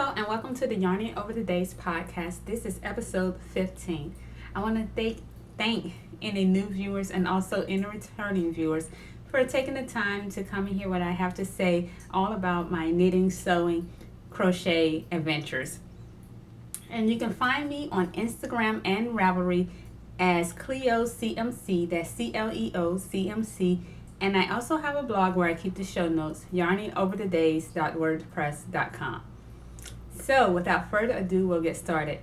Hello and welcome to the Yarning Over the Days podcast. This is episode 15. I want to thank any new viewers and also any returning viewers for taking the time to come and hear what I have to say all about my knitting, sewing, crochet adventures. And you can find me on Instagram and Ravelry as cleocmc, that's CLEOCMC. And I also have a blog where I keep the show notes, yarningoverthedays.wordpress.com. So without further ado, we'll get started.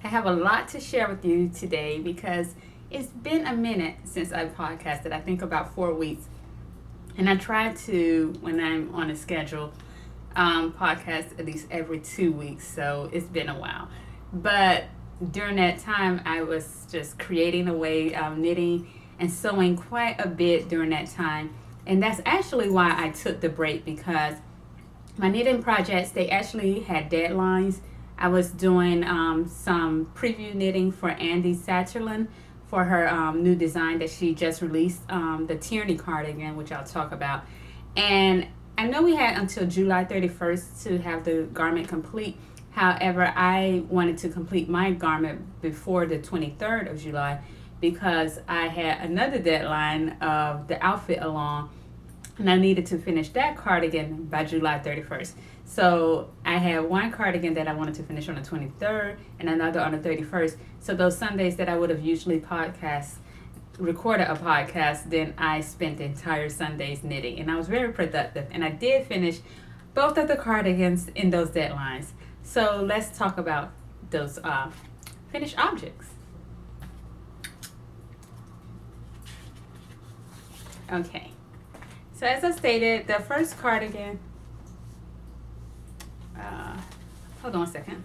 I have a lot to share with you today because it's been a minute since I podcasted. I think about 4 weeks. And I try to, when I'm on a schedule, podcast at least every 2 weeks. So it's been a while. But during that time, I was just creating away, knitting and sewing quite a bit during that time. And that's actually why I took the break, because my knitting projects, they actually had deadlines. I was doing some preview knitting for Andy Satterlin for her new design that she just released, the Tierney cardigan, which I'll talk about. And I know we had until July 31st to have the garment complete. However, I wanted to complete my garment before the 23rd of July because I had another deadline of the outfit along, and I needed to finish that cardigan by July 31st. So I had one cardigan that I wanted to finish on the 23rd and another on the 31st. So those Sundays that I would have usually recorded a podcast, then I spent the entire Sundays knitting, and I was very productive. And I did finish both of the cardigans in those deadlines. So let's talk about those finished objects. Okay. So as I stated, the first cardigan, hold on a second.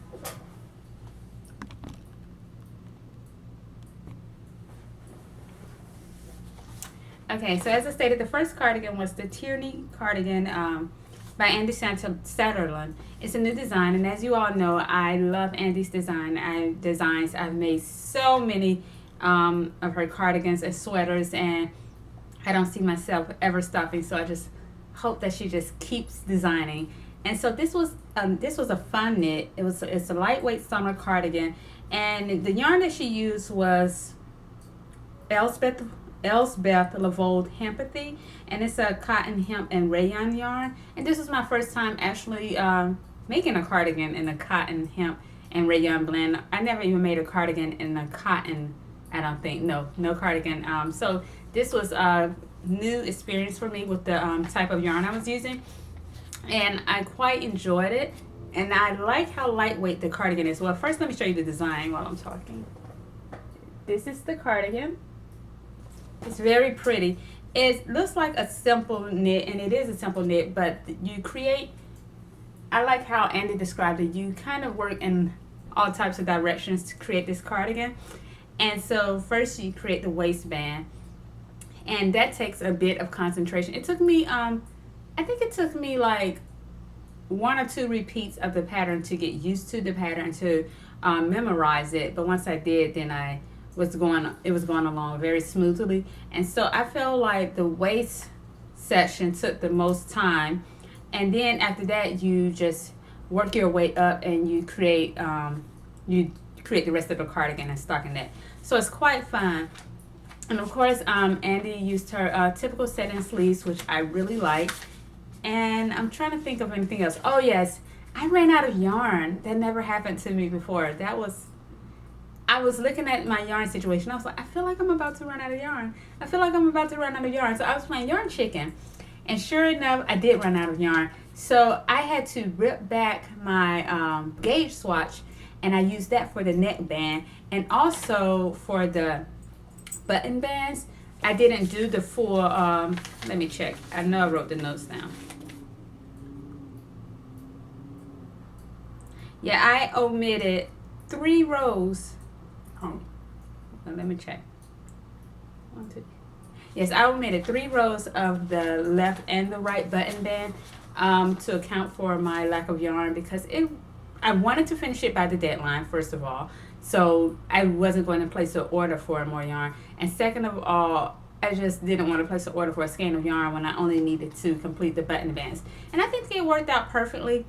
Okay, so as I stated, the first cardigan was the Tierney cardigan by Andy Satterlin. It's a new design, and as you all know, I love Andy's designs. I've made so many of her cardigans and sweaters, and I don't see myself ever stopping, so I just hope that she just keeps designing. And so this was a fun knit. It's a lightweight summer cardigan, and the yarn that she used was Elsbeth Lavold Hempathy, and it's a cotton, hemp, and rayon yarn. And this was my first time actually making a cardigan in a cotton, hemp, and rayon blend. I never even made a cardigan in a cotton. I don't think no cardigan. So this was a new experience for me with the type of yarn I was using, and I quite enjoyed it. And I like how lightweight the cardigan is. Well, first let me show you the design while I'm talking. This is the cardigan. It's very pretty. It looks like a simple knit, and it is a simple knit, but I like how Andy described it. You kind of work in all types of directions to create this cardigan. And so first you create the waistband, and that takes a bit of concentration. It took me, I think it took me like 1 or 2 repeats of the pattern to get used to the pattern, to memorize it. But once I did, then it was going along very smoothly. And so I feel like the waist section took the most time, and then after that you just work your way up and you create the rest of the cardigan and stockinette. So it's quite fun. And of course, Andy used her typical set-in sleeves, which I really like. And I'm trying to think of anything else. Oh yes, I ran out of yarn. That never happened to me before. I was looking at my yarn situation. I was like, I feel like I'm about to run out of yarn. So I was playing yarn chicken. And sure enough, I did run out of yarn. So I had to rip back my gauge swatch, and I used that for the neckband, and also for the button bands. I didn't do the full, let me check. I know I wrote the notes down. Yeah, I omitted 3 rows. Let me check. 1, 2. Yes, I omitted 3 rows of the left and the right button band to account for my lack of yarn, because I wanted to finish it by the deadline, first of all. So I wasn't going to place an order for more yarn. And second of all, I just didn't want to place an order for a skein of yarn when I only needed to complete the button bands. And I think it worked out perfectly.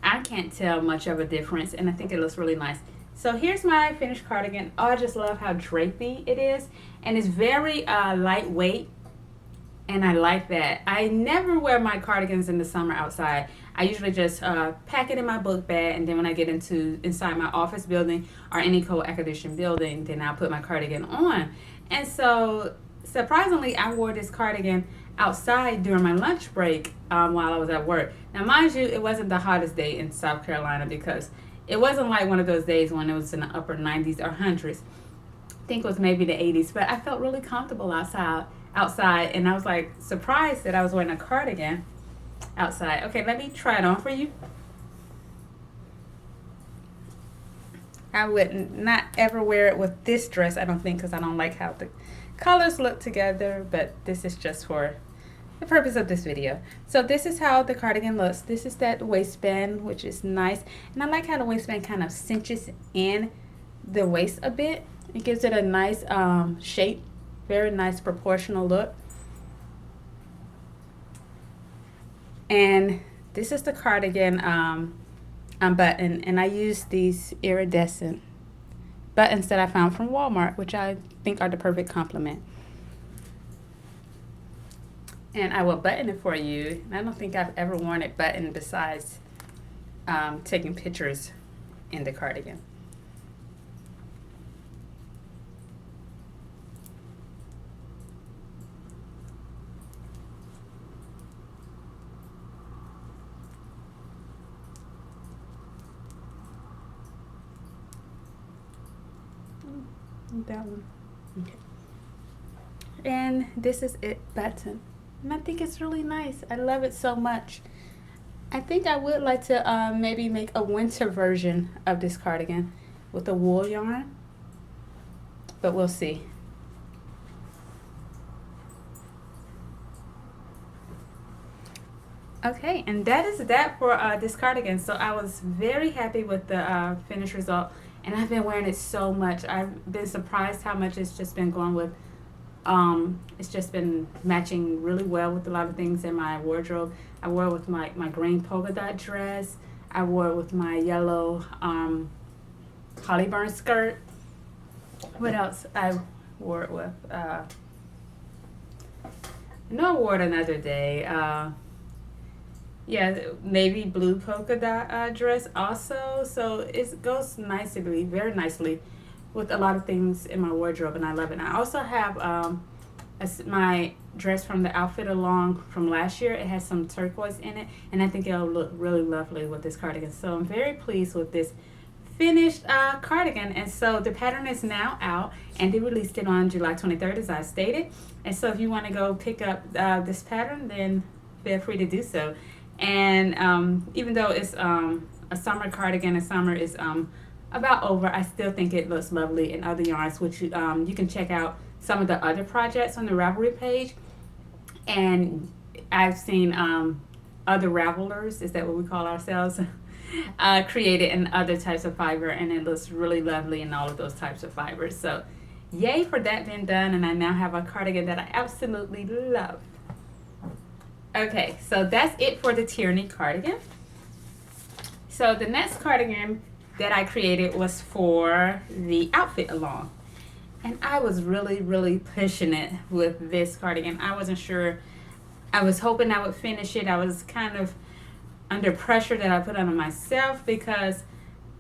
I can't tell much of a difference, and I think it looks really nice. So here's my finished cardigan. Oh, I just love how drapey it is, and it's very lightweight, and I like that. I never wear my cardigans in the summer outside. I usually just pack it in my book bag, and then when I get inside my office building or any co-air conditioned building, then I'll put my cardigan on. And so surprisingly, I wore this cardigan outside during my lunch break while I was at work. Now, mind you, it wasn't the hottest day in South Carolina because it wasn't like one of those days when it was in the upper 90s or 100s. I think it was maybe the 80s, but I felt really comfortable outside, and I was like surprised that I was wearing a cardigan outside. Okay, let me try it on for you. I would not ever wear it with this dress, I don't think, because I don't like how the colors look together, but this is just for the purpose of this video. So this is how the cardigan looks. This is that waistband, which is nice, and I like how the waistband kind of cinches in the waist a bit. It gives it a nice shape, very nice proportional look. And this is the cardigan button, and I use these iridescent buttons that I found from Walmart, which I think are the perfect complement. And I will button it for you. I don't think I've ever worn it buttoned besides taking pictures in the cardigan. That one. Okay. And this is it button. And I think it's really nice. I love it so much. I think I would like to maybe make a winter version of this cardigan with a wool yarn, but we'll see. Okay, and that is that for this cardigan. So I was very happy with the finished result, and I've been wearing it so much. I've been surprised how much it's just been going with. It's just been matching really well with a lot of things in my wardrobe. I wore it with my green polka dot dress. I wore it with my yellow Hollyburn skirt. What else I wore it with? I know I wore it another day. Yeah, navy blue polka dot dress also. So it goes nicely, very nicely with a lot of things in my wardrobe, and I love it. And I also have my dress from the outfit along from last year. It has some turquoise in it, and I think it'll look really lovely with this cardigan. So I'm very pleased with this finished cardigan. And so the pattern is now out, and they released it on July 23rd, as I stated. And so if you want to go pick up this pattern, then feel free to do so. And even though it's a summer cardigan and summer is about over, I still think it looks lovely in other yarns, which you can check out some of the other projects on the Ravelry page. And I've seen other Ravelers, is that what we call ourselves, created in other types of fiber, and it looks really lovely in all of those types of fibers. So yay for that being done, and I now have a cardigan that I absolutely love. Okay, so that's it for the Tierney cardigan. So the next cardigan that I created was for the outfit along. And I was really pushing it with this cardigan. I wasn't sure. I was hoping I would finish it. I was kind of under pressure that I put on myself because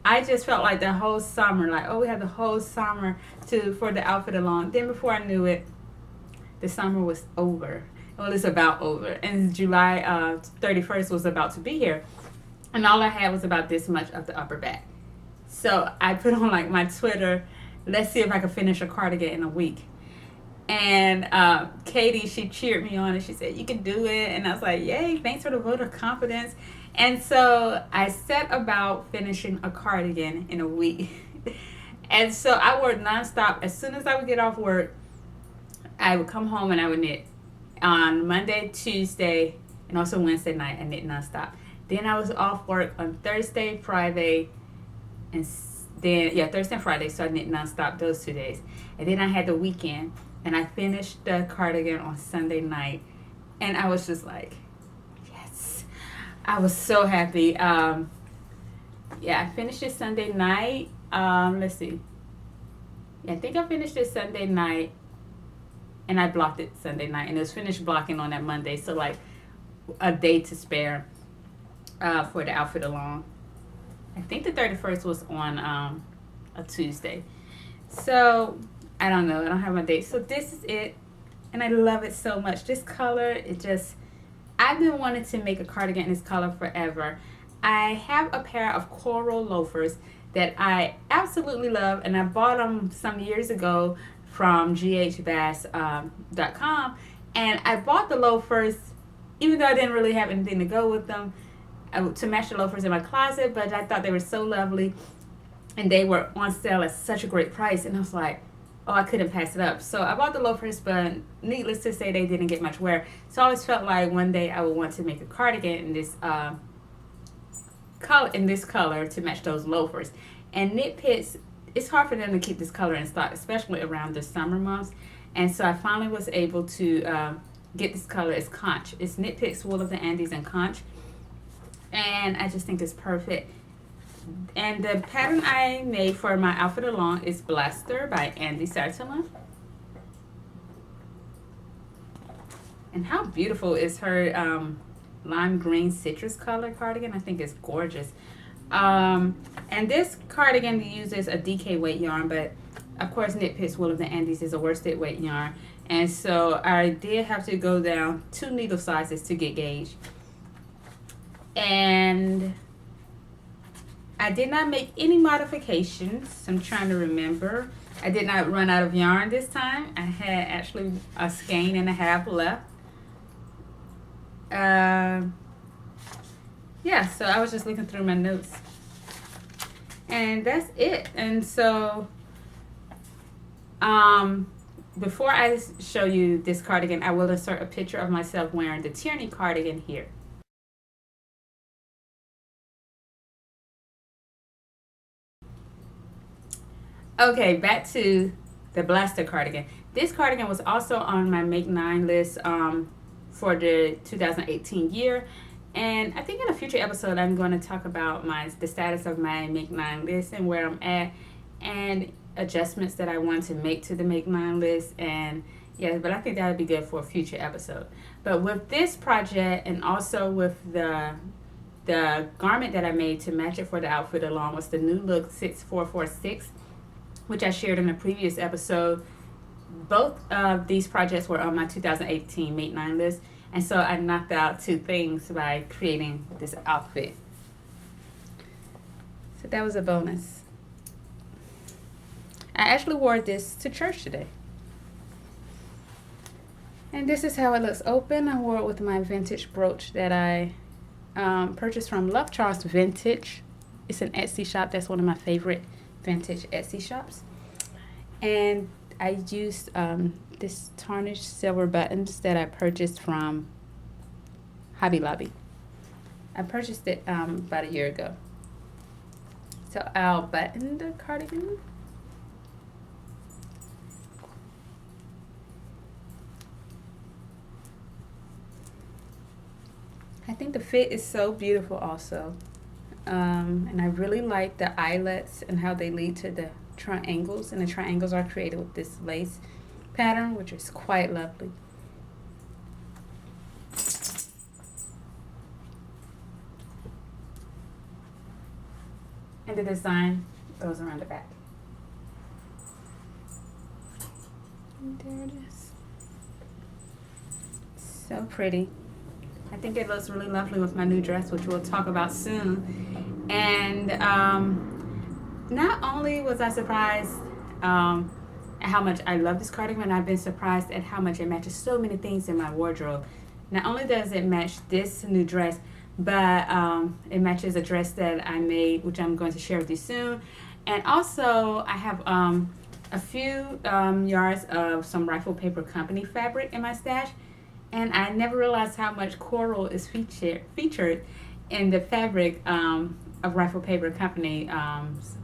I just felt like the whole summer, like, oh, we have the whole summer for the outfit along. Then before I knew it, the summer was over. Well, it's about over. And July 31st was about to be here. And all I had was about this much of the upper back. So I put on like my Twitter, let's see if I can finish a cardigan in a week. And Katie, she cheered me on and she said, you can do it. And I was like, yay, thanks for the vote of confidence. And so I set about finishing a cardigan in a week. And so I worked nonstop. As soon as I would get off work, I would come home and I would knit. On Monday, Tuesday, and also Wednesday night, I knit nonstop. Then I was off work on Thursday, Friday, and then, Thursday and Friday, so I knit nonstop those 2 days. And then I had the weekend, and I finished the cardigan on Sunday night, and I was just like, yes. I was so happy. yeah, I finished it Sunday night. Let's see. Yeah, I think I finished it Sunday night, and I blocked it Sunday night, and it was finished blocking on that Monday. So like a day to spare for the outfit along. I think the 31st was on a Tuesday. So I don't know. I don't have my date. So this is it, and I love it so much. This color, I've been wanting to make a cardigan in this color forever. I have a pair of coral loafers that I absolutely love, and I bought them some years ago from ghbass.com, and I bought the loafers even though I didn't really have anything to go with them to match the loafers in my closet, but I thought they were so lovely, and they were on sale at such a great price, and I was like, oh, I couldn't pass it up. So I bought the loafers, but needless to say, they didn't get much wear. So I always felt like one day I would want to make a cardigan in this color to match those loafers. And Knit Picks, it's hard for them to keep this color in stock, especially around the summer months. And so I finally was able to get this color. It's conch. It's Knit Picks Wool of the Andes and conch, and I just think it's perfect. And the pattern I made for my outfit along is Blaster by Andy Sartela. And how beautiful is her lime green citrus color cardigan? I think it's gorgeous. And this cardigan uses a DK weight yarn, but of course Knit Picks Wool of the Andes is a worsted weight yarn. And so I did have to go down 2 needle sizes to get gauge. And I did not make any modifications. I'm trying to remember. I did not run out of yarn this time. I had actually a skein and a half left. Yeah, so I was just looking through my notes. And that's it. And so before I show you this cardigan, I will insert a picture of myself wearing the Tierney cardigan here. Okay, back to the Blaster cardigan. This cardigan was also on my Make 9 list for the 2018 year. And I think in a future episode, I'm going to talk about the status of my Make 9 list and where I'm at, and adjustments that I want to make to the Make 9 list. And yeah, but I think that would be good for a future episode. But with this project, and also with the garment that I made to match it for the outfit along, was the New Look 6446, which I shared in a previous episode. Both of these projects were on my 2018 Make 9 list, and so I knocked out 2 things by creating this outfit. So that was a bonus. I actually wore this to church today. And this is how it looks open. I wore it with my vintage brooch that I purchased from Love Charles Vintage. It's an Etsy shop. That's one of my favorite vintage Etsy shops. And I used this tarnished silver buttons that I purchased from Hobby Lobby. I purchased it about a year ago. So I'll button the cardigan. I think the fit is so beautiful also. And I really like the eyelets and how they lead to the triangles, and the triangles are created with this lace pattern, which is quite lovely. And the design goes around the back. And there it is. So pretty. I think it looks really lovely with my new dress, which we'll talk about soon. And not only was I surprised at how much I love this cardigan, I've been surprised at how much it matches so many things in my wardrobe. Not only does it match this new dress, but it matches a dress that I made, which I'm going to share with you soon. And also, I have a few yards of some Rifle Paper Company fabric in my stash. And I never realized how much coral is featured in the fabric of Rifle Paper Company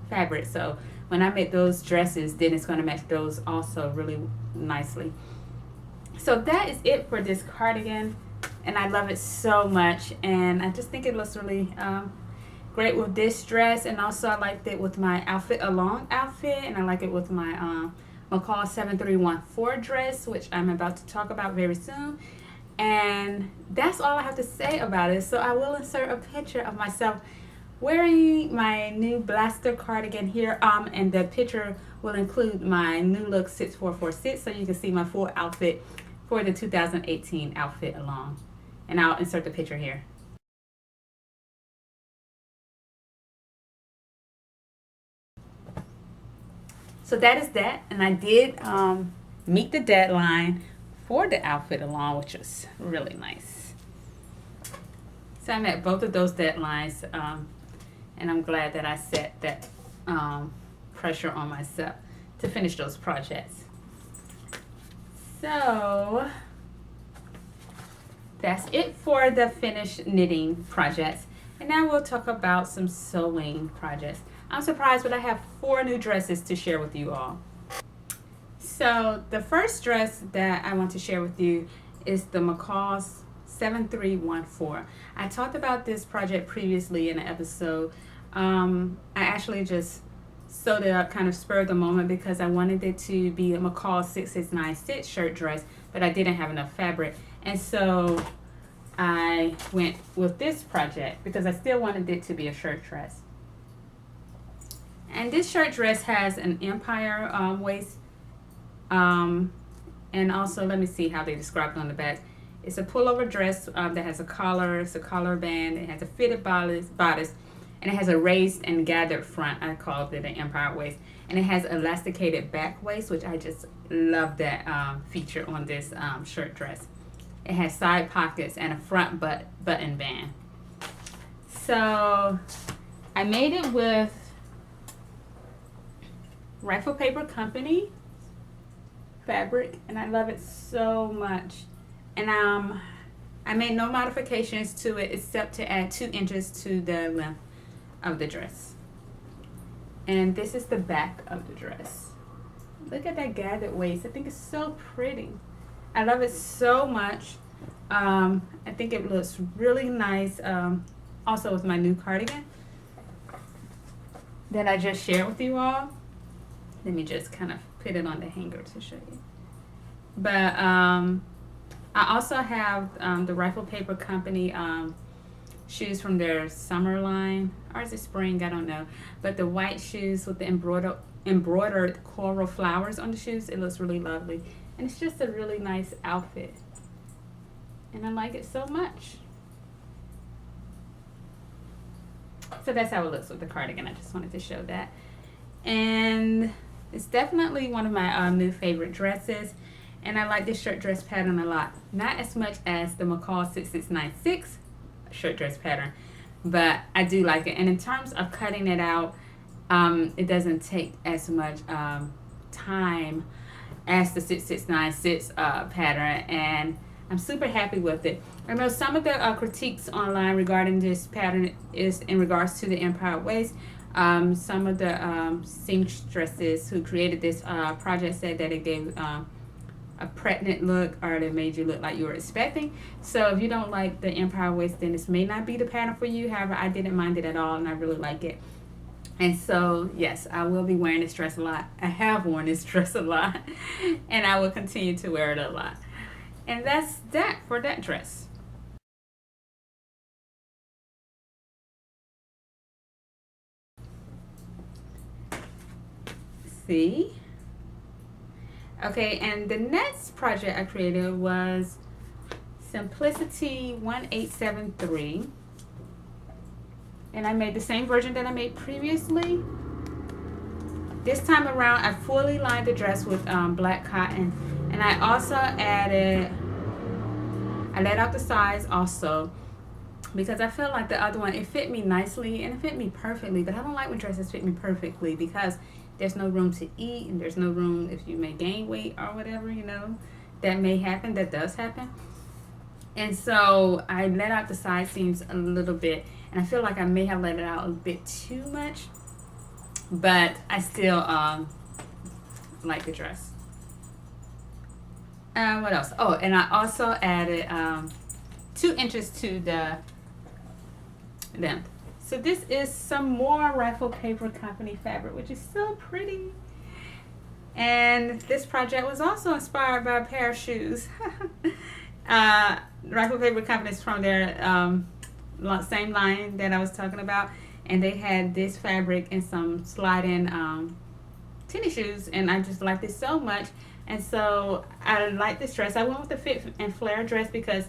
fabric. So when I make those dresses, then it's going to match those also really nicely. So that is it for this cardigan, and I love it so much, and I just think it looks really great with this dress, and also I liked it with my outfit along outfit, and I like it with my McCall 7314 dress, which I'm about to talk about very soon. And that's all I have to say about it. So I will insert a picture of myself wearing my new blaster cardigan here, and the picture will include my new look 6446, so you can see my full outfit for the 2018 outfit along. And I'll insert the picture here. So that is that, and I did meet the deadline for the outfit along, which was really nice. So I met both of those deadlines, and I'm glad that I set that pressure on myself to finish those projects. So that's it for the finished knitting projects. And now we'll talk about some sewing projects. I'm surprised, but I have 4 new dresses to share with you all. So the first dress that I want to share with you is the McCall's 7314. I talked about this project previously in an episode. I actually just sewed it up kind of spur of the moment because I wanted it to be a McCall 6696 shirt dress, but I didn't have enough fabric. And so I went with this project because I still wanted it to be a shirt dress. And this shirt dress has an empire waist, and also let me see how they describe it on the back. It's a pullover dress that has a collar, it's a collar band, it has a fitted bodice, and it has a raised and gathered front. I called it an empire waist, and it has elasticated back waist, which I just love that feature on this shirt dress. It has side pockets and a front button band. So I made it with Rifle Paper Company fabric, and I love it so much. And I made no modifications to it except to add 2 inches to the length of the dress. And this is the back of the dress. Look at that gathered waist. I think it's so pretty. I love it so much. I think it looks really nice, also with my new cardigan that I just shared with you all. Let me just kind of put it on the hanger to show you. But I also have the Rifle Paper Company shoes from their summer line, or is it spring? I don't know. But the white shoes with the embroidered coral flowers on the shoes, it looks really lovely. And it's just a really nice outfit. And I like it so much. So that's how it looks with the cardigan. I just wanted to show that. And it's definitely one of my new favorite dresses, and I like this shirt dress pattern a lot. Not as much as the McCall 6696 shirt dress pattern, but I do like it. And in terms of cutting it out, it doesn't take as much time as the 6696 pattern, and I'm super happy with it. I know some of the critiques online regarding this pattern is in regards to the empire waist. Some of the seamstresses who created this project said that it gave a pregnant look, or it made you look like you were expecting. So if you don't like the empire waist, then this may not be the pattern for you. However, I didn't mind it at all, and I really like it. And so, yes, I will be wearing this dress a lot. I have worn this dress a lot, and I will continue to wear it a lot. And that's that for that dress. See? Okay, and the next project I created was Simplicity 1873. And I made the same version that I made previously. This time around, I fully lined the dress with black cotton. And I also added, I let out the size also, because I felt like the other one, it fit me nicely and it fit me perfectly. But I don't like when dresses fit me perfectly because there's no room to eat, and there's no room if you may gain weight or whatever, you know, that may happen, that does happen. And so I let out the side seams a little bit, and I feel like I may have let it out a bit too much, but I still like the dress. What else? Oh, and I also added 2 inches to the length. So this is some more Rifle Paper Company fabric, which is so pretty. And this project was also inspired by a pair of shoes. Rifle Paper Company is from their same line that I was talking about, and they had this fabric and some slide-in tennis shoes, and I just liked it so much. And so I like this dress. I went with the fit and flare dress because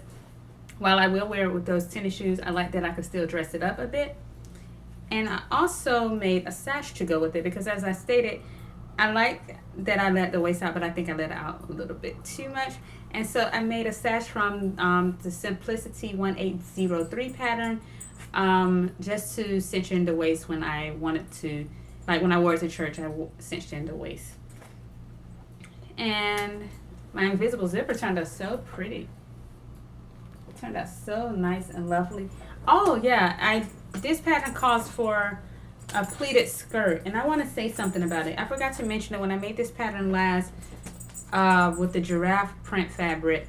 while I will wear it with those tennis shoes, I like that I could still dress it up a bit. And I also made a sash to go with it because, as I stated, I like that I let the waist out, but I think I let it out a little bit too much. And so I made a sash from the Simplicity 1803 pattern, just to cinch in the waist when I wanted to, like when I wore it to church, I cinched in the waist. And my invisible zipper turned out so pretty. It turned out so nice and lovely. Oh yeah, this pattern calls for a pleated skirt, and I want to say something about it. I forgot to mention that when I made this pattern last with the giraffe print fabric,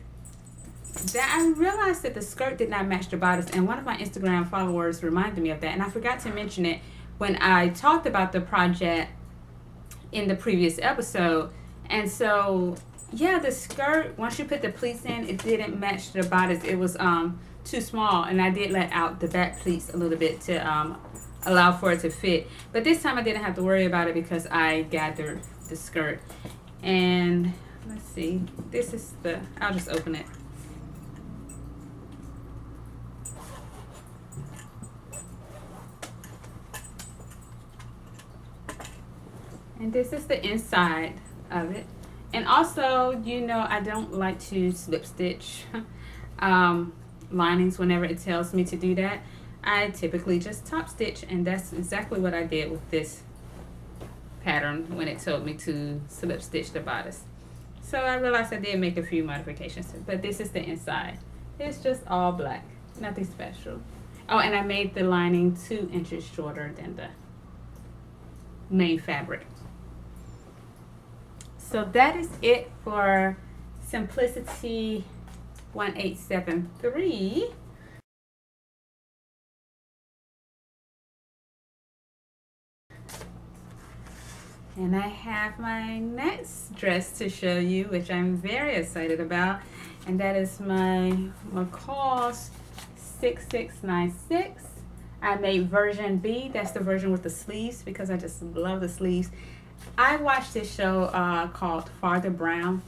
that I realized that the skirt did not match the bodice, and one of my Instagram followers reminded me of that, and I forgot to mention it when I talked about the project in the previous episode. And so yeah, the skirt, once you put the pleats in, it didn't match the bodice. It was too small, and I did let out the back pleats a little bit to allow for it to fit. But this time I didn't have to worry about it because I gathered the skirt. And let's see, this is I'll just open it. And this is the inside of it. And also, you know, I don't like to slip stitch linings whenever it tells me to do that. I typically just top stitch, and that's exactly what I did with this pattern when it told me to slip stitch the bodice. So I realized I did make a few modifications, but this is the inside. It's just all black, nothing special. Oh, and I made the lining 2 inches shorter than the main fabric. So that is it for Simplicity 1873. And I have my next dress to show you, which I'm very excited about. And that is my McCall's 6696. I made version B. That's the version with the sleeves because I just love the sleeves. I watched this show called Farther Brown,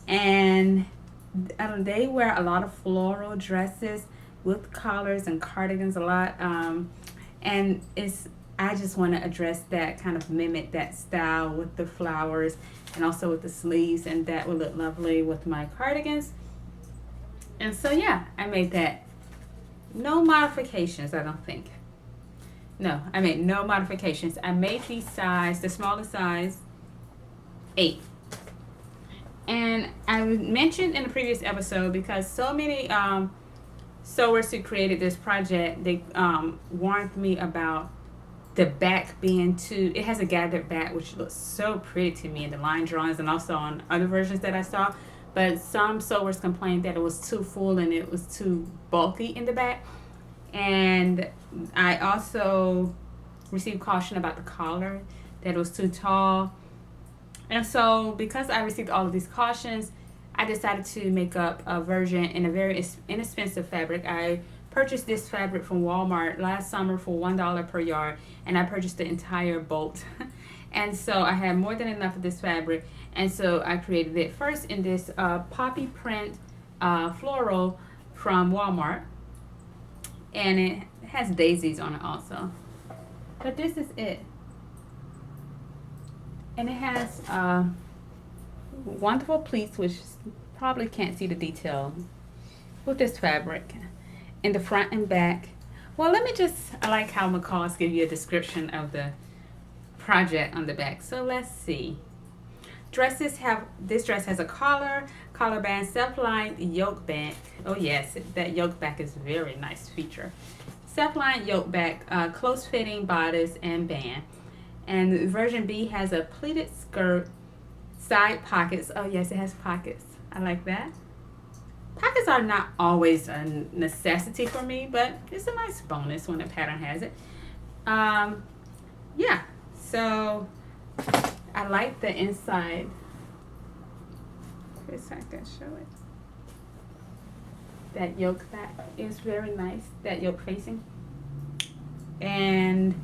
and they wear a lot of floral dresses with collars and cardigans a lot. And I just want to address that, kind of mimic that style with the flowers and also with the sleeves, and that would look lovely with my cardigans. And so yeah, I made that. No modifications, I don't think. No, I made no modifications. I made the smallest size, 8. And I mentioned in the previous episode, because so many sewers who created this project, they warned me about the back being it has a gathered back, which looks so pretty to me in the line drawings and also on other versions that I saw. But some sewers complained that it was too full and it was too bulky in the back. And I also received caution about the collar, that it was too tall. And so because I received all of these cautions, I decided to make up a version in a very inexpensive fabric. I purchased this fabric from Walmart last summer for $1 per yard, and I purchased the entire bolt. And so I had more than enough of this fabric, and so I created it first in this poppy print floral from Walmart. And it has daisies on it also. But this is it. And it has wonderful pleats, which probably can't see the detail with this fabric in the front and back. Well, I like how McCall's give you a description of the project on the back. So let's see. This dress has a collar band, self-lined yoke back. Oh yes, that yoke back is a very nice feature. Self-lined yoke back, close-fitting bodice and band. And version B has a pleated skirt, side pockets. Oh yes, it has pockets. I like that. Pockets are not always a necessity for me, but it's a nice bonus when a pattern has it. Um, yeah, so I like the inside. Chris, I can show it. That yoke that is very nice, that yoke facing. And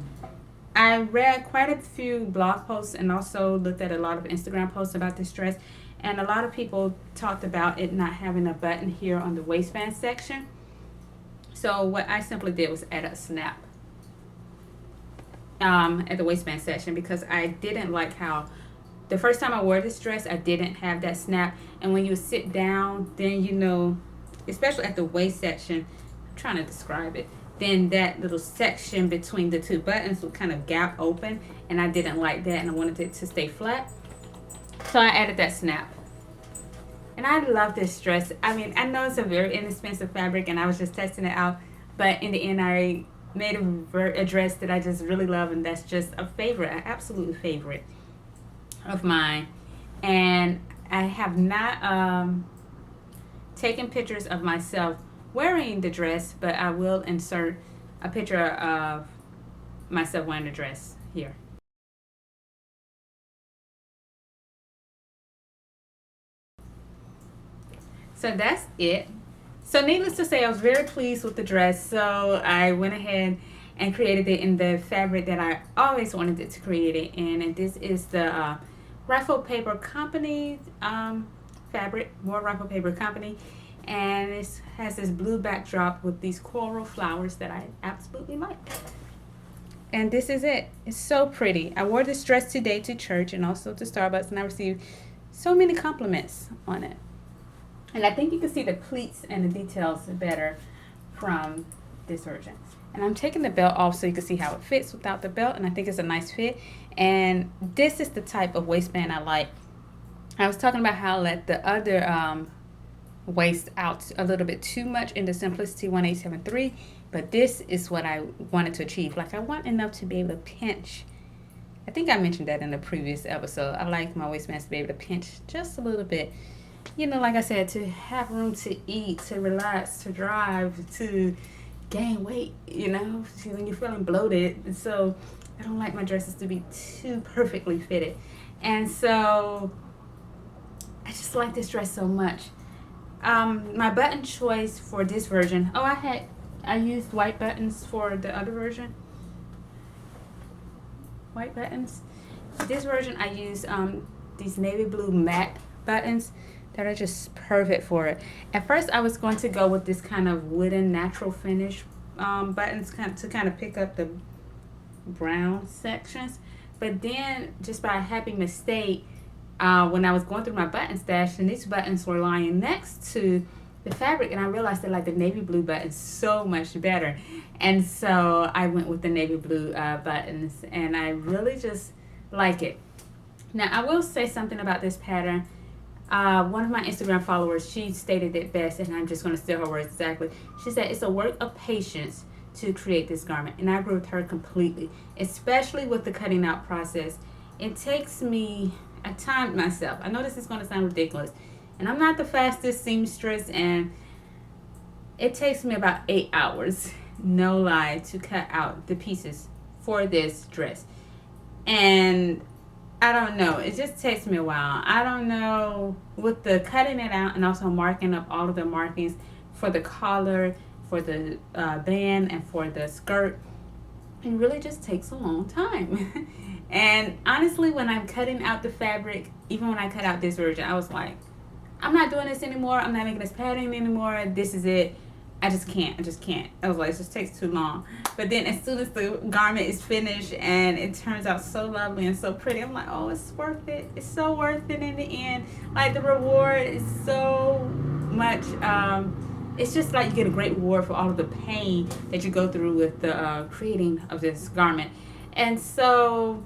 I read quite a few blog posts and also looked at a lot of Instagram posts about this dress. And a lot of people talked about it not having a button here on the waistband section. So what I simply did was add a snap at the waistband section, because I didn't like how the first time I wore this dress, I didn't have that snap. And when you sit down, then especially at the waist section, I'm trying to describe it, then that little section between the two buttons would kind of gap open, and I didn't like that, and I wanted it to stay flat. So I added that snap. And I love this dress. I mean, I know it's a very inexpensive fabric, and I was just testing it out, but in the end, I made a dress that I just really love, and that's just a favorite, an absolute favorite of mine. And I have not taken pictures of myself wearing the dress, but I will insert a picture of myself wearing the dress here. So that's it. So needless to say, I was very pleased with the dress. So I went ahead and created it in the fabric that I always wanted it to create it in. And this is the Rifle Paper Company fabric, more Rifle Paper Company. And it has this blue backdrop with these coral flowers that I absolutely like. And this is it. It's so pretty. I wore this dress today to church and also to Starbucks, and I received so many compliments on it. And I think you can see the pleats and the details better from this version. And I'm taking the belt off so you can see how it fits without the belt, and I think it's a nice fit. And this is the type of waistband I like. I was talking about how I let the other waist out a little bit too much in the Simplicity 1873, but this is what I wanted to achieve. Like, I want enough to be able to pinch. I think I mentioned that in the previous episode. I like my waistbands to be able to pinch just a little bit. Like I said, to have room to eat, to relax, to drive, to gain weight, when you're feeling bloated. So I don't like my dresses to be too perfectly fitted. And so I just like this dress so much. My button choice for this version, I used white buttons for the other version. White buttons. This version I used these navy blue matte buttons that are just perfect for it. At first I was going to go with this kind of wooden natural finish buttons to kind of pick up the brown sections, but then just by a happy mistake, when I was going through my button stash, and these buttons were lying next to the fabric, and I realized that like the navy blue buttons so much better, and so I went with the navy blue buttons, and I really just like it. Now I will say something about this pattern. One of my Instagram followers, she stated it best, and I'm just going to steal her words exactly. She said it's a work of patience to create this garment, and I agree with her completely, especially with the cutting out process. It takes me, I timed myself. I know this is going to sound ridiculous, and I'm not the fastest seamstress, and it takes me about 8 hours, no lie, to cut out the pieces for this dress. And I don't know, it just takes me a while. I don't know, with the cutting it out and also marking up all of the markings for the collar, for the band, and for the skirt, it really just takes a long time. And honestly, when I'm cutting out the fabric, even when I cut out this version, I was like, I'm not doing this anymore. I'm not making this pattern anymore. This is it. I just can't. I was like, it just takes too long. But then as soon as the garment is finished and it turns out so lovely and so pretty, I'm like, oh, it's worth it. It's so worth it in the end. Like, the reward is so much. It's just like you get a great reward for all of the pain that you go through with the creating of this garment. And so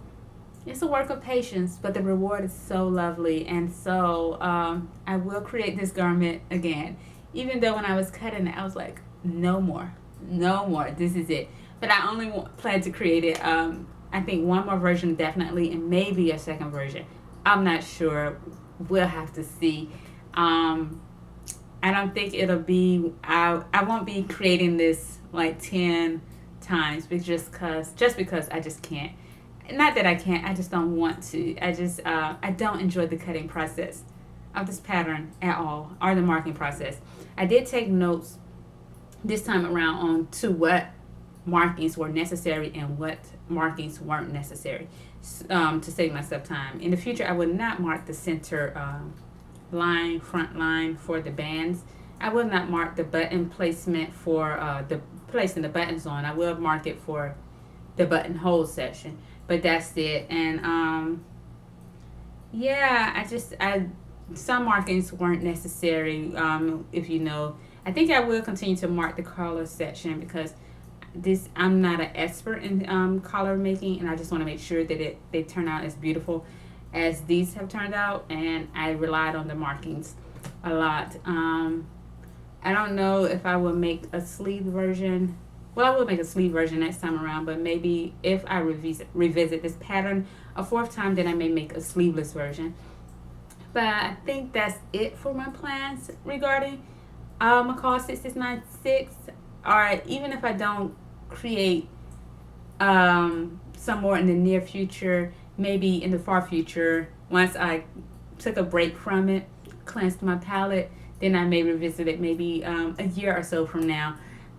it's a work of patience, but the reward is so lovely. And so I will create this garment again. Even though when I was cutting it, I was like, no more, this is it. But I only plan to create it, I think one more version definitely, and maybe a second version. I'm not sure. We'll have to see. I don't think it'll be, I won't be creating this like 10 times, but just because I just can't. Not that I can't, I just don't want to. I don't enjoy the cutting process of this pattern at all, or the marking process. I did take notes this time around on to what markings were necessary and what markings weren't necessary, to save myself time. In the future, I would not mark the center front line for the bands. I will not mark the button placement for the placing the buttons on. I will mark it for the buttonhole section, but that's it. And yeah, some markings weren't necessary. If you know, I think I will continue to mark the collar section because I'm not an expert in collar making, and I just want to make sure that they turn out as beautiful as these have turned out, and I relied on the markings a lot. I don't know if I will make a sleeve version. Well, I will make a sleeve version next time around, but maybe if I revisit this pattern a fourth time, then I may make a sleeveless version. But I think that's it for my plans regarding McCall 6696. Or even if I don't create some more in the near future, maybe in the far future, once I took a break from it, cleansed my palette, then I may revisit it maybe a year or so from now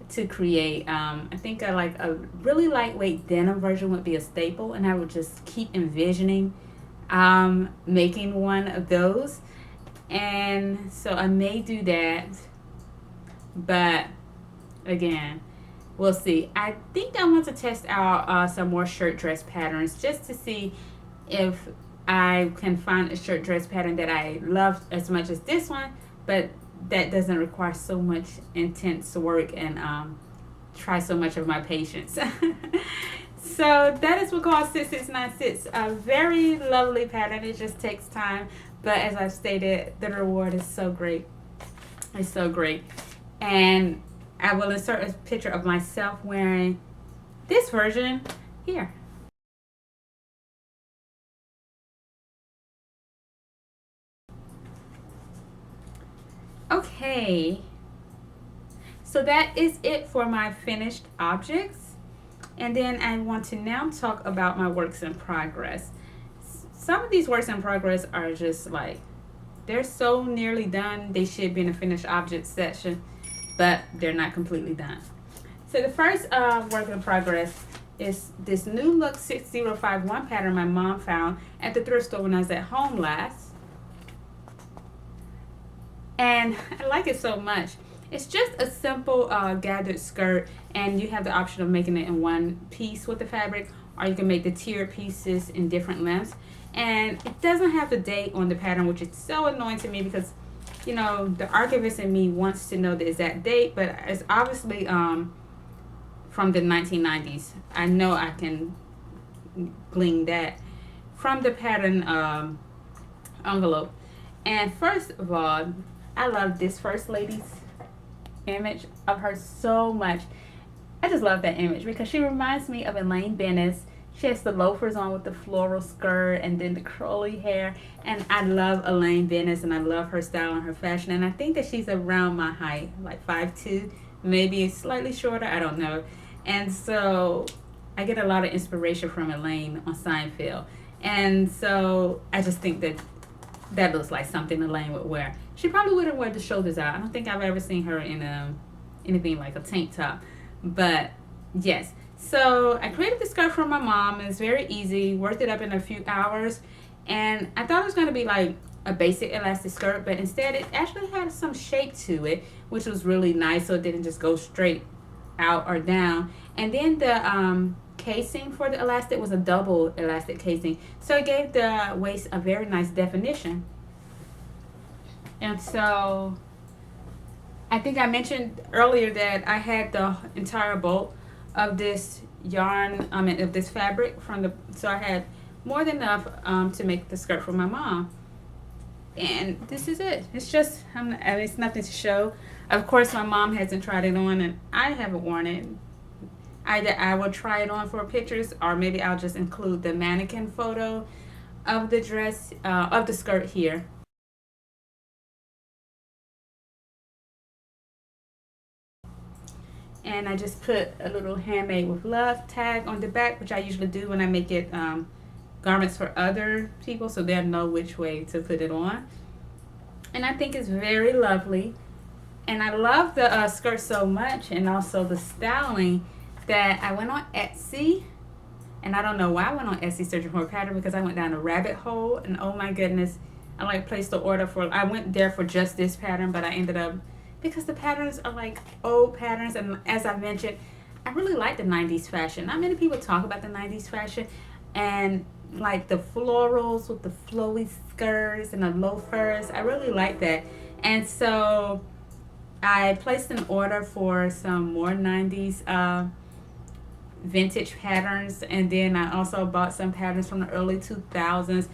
to create. I think a really lightweight denim version would be a staple, and I would just keep envisioning making one of those. And so I may do that, but again, we'll see. I think I want to test out some more shirt dress patterns just to see if I can find a shirt dress pattern that I love as much as this one, but that doesn't require so much intense work and try so much of my patience. So that is McCall 6696. A very lovely pattern. It just takes time, but as I've stated, the reward is so great. It's so great. And I will insert a picture of myself wearing this version here. Okay, so that is it for my finished objects. And then I want to now talk about my works in progress. Some of these works in progress are just like, they're so nearly done, they should be in the finished object section, but they're not completely done. So the first work in progress is this New Look 6051 pattern my mom found at the thrift store when I was at home last. And I like it so much. It's just a simple gathered skirt, and you have the option of making it in one piece with the fabric, or you can make the tiered pieces in different lengths. And it doesn't have the date on the pattern, which is so annoying to me because, you know, the archivist in me wants to know the exact date, but it's obviously from the 1990s. I know I can glean that from the pattern envelope. And first of all, I love this First Lady's image of her so much. I just love that image because she reminds me of Elaine Bennis. She has the loafers on with the floral skirt and then the curly hair. And I love Elaine Bennis, and I love her style and her fashion. And I think that she's around my height, like 5'2", maybe slightly shorter, I don't know. And so I get a lot of inspiration from Elaine on Seinfeld. And so I just think that looks like something Elaine would wear. She probably wouldn't wear the shoulders out. I don't think I've ever seen her in anything like a tank top. But yes, so I created the skirt for my mom. It's very easy. Worked it up in a few hours, and I thought it was going to be like a basic elastic skirt, but instead it actually had some shape to it, which was really nice. So it didn't just go straight out or down. And then the casing for the elastic was a double elastic casing, so it gave the waist a very nice definition. And so I think I mentioned earlier that I had the entire bolt of this yarn, of this fabric so I had more than enough to make the skirt for my mom. And this is it. It's just, it's nothing to show. Of course, my mom hasn't tried it on, and I haven't worn it. Either I will try it on for pictures, or maybe I'll just include the mannequin photo of the dress, of the skirt here. And I just put a little handmade with love tag on the back, which I usually do when I make it garments for other people, so they'll know which way to put it on. And I think it's very lovely. And I love the skirt so much, and also the styling, that I went on Etsy. And I don't know why I went on Etsy searching for a pattern, because I went down a rabbit hole, and oh my goodness, I like placed the order for, I went there for just this pattern, but I ended up, because the patterns are like old patterns, and as I mentioned, I really like the 90s fashion. Not many people talk about the 90s fashion, and like the florals with the flowy skirts and the loafers. I really like that. And so I placed an order for some more 90s vintage patterns, and then I also bought some patterns from the early 2000s.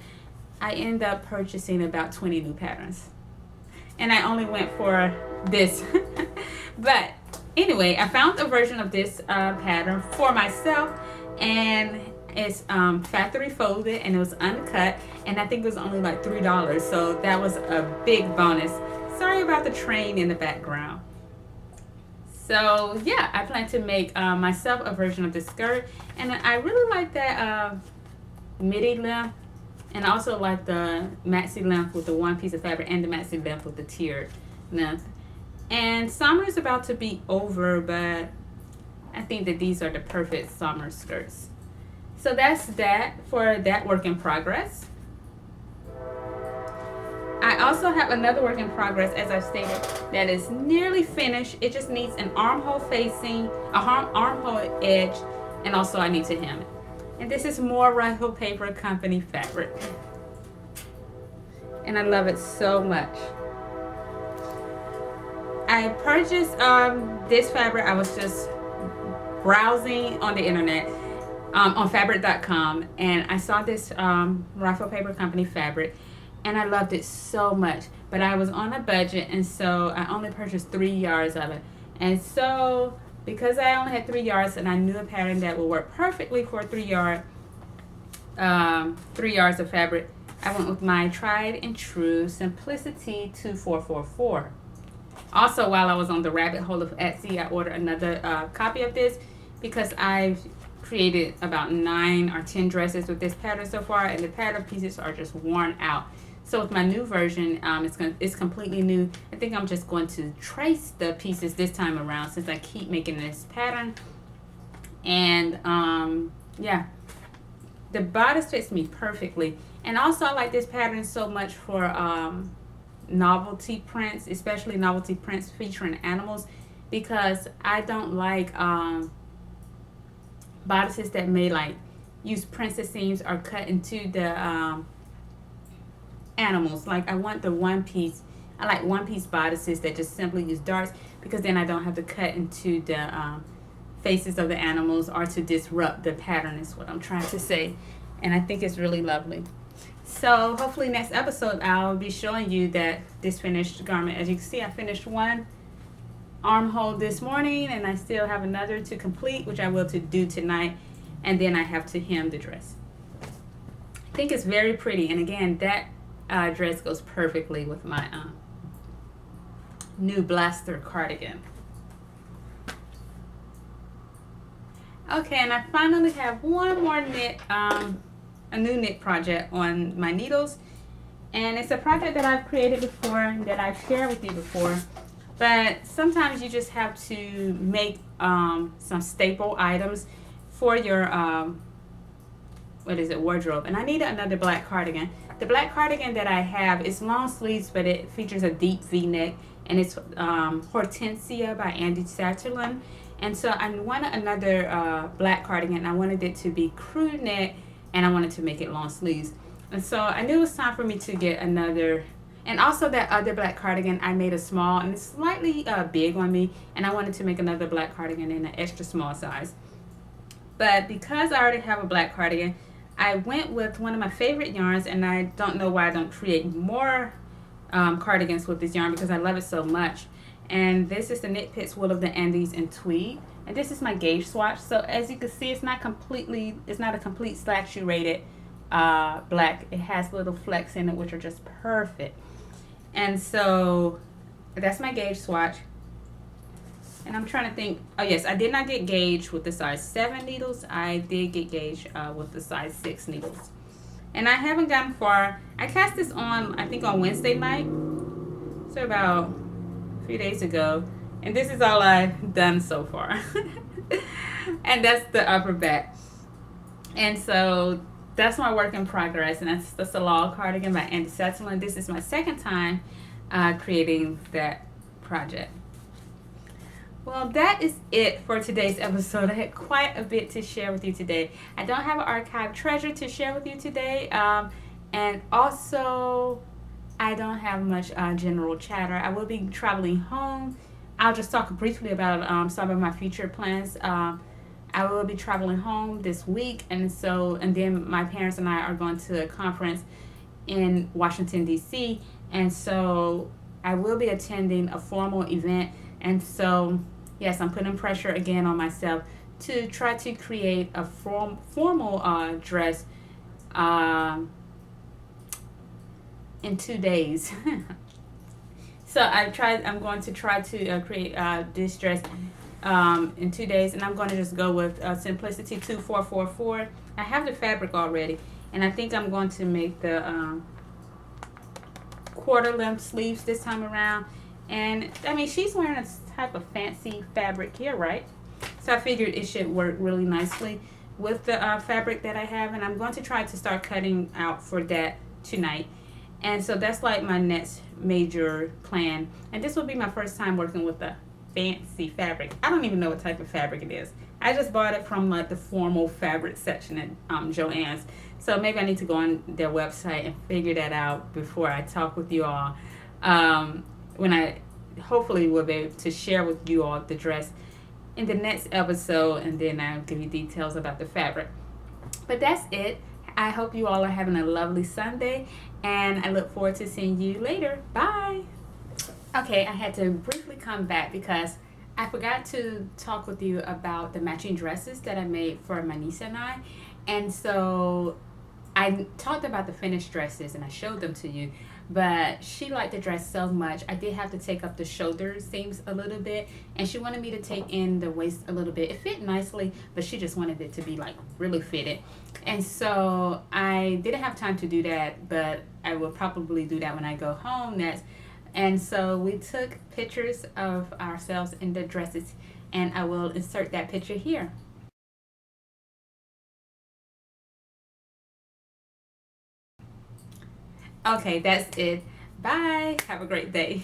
I ended up purchasing about 20 new patterns, and I only went for this. But anyway, I found a version of this pattern for myself, and it's factory folded, and it was uncut, and I think it was only like $3, so that was a big bonus. Sorry about the train in the background. So yeah, I plan to make myself a version of this skirt, and I really like that midi length, and I also like the maxi length with the one piece of fabric, and the maxi length with the tiered length. And summer is about to be over, but I think that these are the perfect summer skirts. So that's that for that work in progress. I also have another work in progress, as I've stated, that is nearly finished. It just needs an armhole facing, armhole edge, and also I need to hem it. And this is more Rifle Paper Company fabric. And I love it so much. I purchased this fabric. I was just browsing on the internet, on fabric.com, and I saw this Rifle Paper Company fabric, and I loved it so much. But I was on a budget, and so I only purchased 3 yards of it. And so because I only had 3 yards, and I knew a pattern that would work perfectly for 3 yards of fabric, I went with my tried and true Simplicity 2444. Also, while I was on the rabbit hole of Etsy, I ordered another copy of this, because I've created about 9 or 10 dresses with this pattern so far, and the pattern pieces are just worn out. So with my new version, it's completely new. I think I'm just going to trace the pieces this time around, since I keep making this pattern. And yeah, the bodice fits me perfectly. And also I like this pattern so much for novelty prints, especially novelty prints featuring animals, because I don't like bodices that may like use princess seams or cut into the animals. Like I want the one piece. I like one piece bodices that just simply use darts, because then I don't have to cut into the faces of the animals or to disrupt the pattern, is what I'm trying to say. And I think it's really lovely. So hopefully next episode I'll be showing you that this finished garment. As you can see, I finished one armhole this morning, and I still have another to complete, which I will do tonight, and then I have to hem the dress. I think it's very pretty, and again, that dress goes perfectly with my new blaster cardigan. Okay, and I finally have one more knit, a new knit project on my needles, and it's a project that I've created before, that I've shared with you before. But sometimes you just have to make some staple items for your wardrobe. And I needed another black cardigan. The black cardigan that I have is long sleeves, but it features a deep V-neck, and it's Hortensia by Andy Satterlund. And so I wanted another black cardigan. I wanted it to be crew neck, and I wanted to make it long sleeves. And so I knew it was time for me to get another. And also that other black cardigan, I made a small, and it's slightly big on me, and I wanted to make another black cardigan in an extra small size. But because I already have a black cardigan, I went with one of my favorite yarns, and I don't know why I don't create more cardigans with this yarn, because I love it so much. And this is the Knit Pits Wool of the Andes in Tweed, and this is my gauge swatch. So as you can see, it's not a complete saturated black. It has little flecks in it, which are just perfect. And so that's my gauge swatch. And I'm trying to think. Oh yes, I did not get gauged with the size 7 needles. I did get gauged with the size 6 needles. And I haven't gotten far. I cast this on, I think, on Wednesday night. So about a few days ago. And this is all I've done so far. And that's the upper back. And so that's my work in progress. And that's the Salal cardigan by Andy Sutherland. This is my second time creating that project. Well, that is it for today's episode. I had quite a bit to share with you today. I don't have an archive treasure to share with you today. And also, I don't have much general chatter. I will be traveling home. I'll just talk briefly about some of my future plans. I will be traveling home this week. And then my parents and I are going to a conference in Washington, D.C. And so I will be attending a formal event. And so, yes, I'm putting pressure again on myself to try to create a formal dress in 2 days. So I'm going to try to create this dress in 2 days, and I'm going to just go with Simplicity 2444. I have the fabric already, and I think I'm going to make the quarter length sleeves this time around. And I mean, she's wearing a type of fancy fabric here, right? So I figured it should work really nicely with the fabric that I have, and I'm going to try to start cutting out for that tonight. And so that's like my next major plan. And this will be my first time working with a fancy fabric. I don't even know what type of fabric it is. I just bought it from like the formal fabric section at Joann's. So maybe I need to go on their website and figure that out before I talk with you all. When I hopefully will be able to share with you all the dress in the next episode, and then I'll give you details about the fabric. But that's it. I hope you all are having a lovely Sunday, and I look forward to seeing you later. Bye. Okay, I had to briefly come back because I forgot to talk with you about the matching dresses that I made for my niece and I. And so I talked about the finished dresses and I showed them to you, but she liked the dress so much. I did have to take up the shoulder seams a little bit, and she wanted me to take in the waist a little bit. It fit nicely, but she just wanted it to be like really fitted. And so I didn't have time to do that, but I will probably do that when I go home next. And so we took pictures of ourselves in the dresses, and I will insert that picture here. Okay, that's it. Bye. Have a great day.